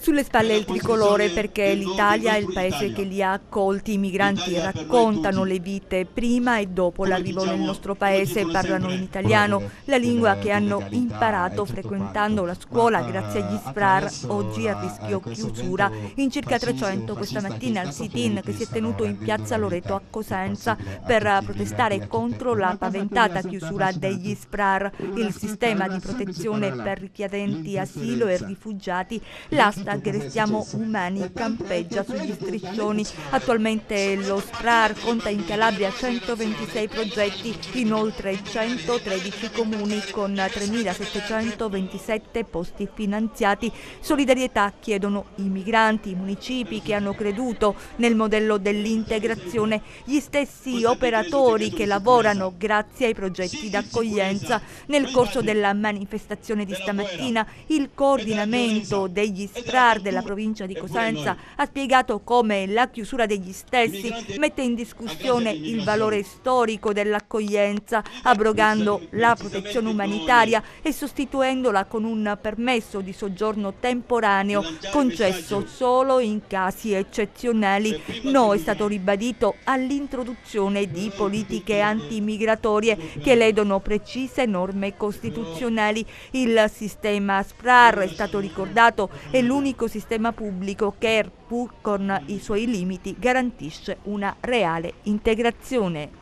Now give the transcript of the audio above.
Sulle spalle il tricolore perché l'Italia è il paese che li ha accolti. I migranti raccontano le vite prima e dopo l'arrivo nel nostro paese, parlano in italiano, la lingua che hanno imparato frequentando la scuola grazie agli SPRAR, oggi a rischio chiusura. In circa 300 questa mattina al sit-in che si è tenuto in piazza Loreto a Cosenza per protestare contro la paventata chiusura degli SPRAR, il sistema di protezione per richiedenti asilo e rifugiati. L'asta Restiamo Umani campeggia sugli striscioni. Attualmente lo SPRAR conta in Calabria 126 progetti in oltre 113 comuni con 3.727 posti finanziati. Solidarietà chiedono i migranti, i municipi che hanno creduto nel modello dell'integrazione, gli stessi operatori che lavorano grazie ai progetti d'accoglienza. Nel corso della manifestazione di stamattina il coordinamento degli SPRAR della provincia di Cosenza ha spiegato come la chiusura degli stessi mette in discussione il valore storico dell'accoglienza, abrogando la protezione umanitaria e sostituendola con un permesso di soggiorno temporaneo concesso solo in casi eccezionali. No è stato ribadito all'introduzione di politiche antimigratorie che ledono precise norme costituzionali. Il sistema SPRAR, è stato ricordato, è l'unico sistema pubblico che, pur con i suoi limiti, garantisce una reale integrazione.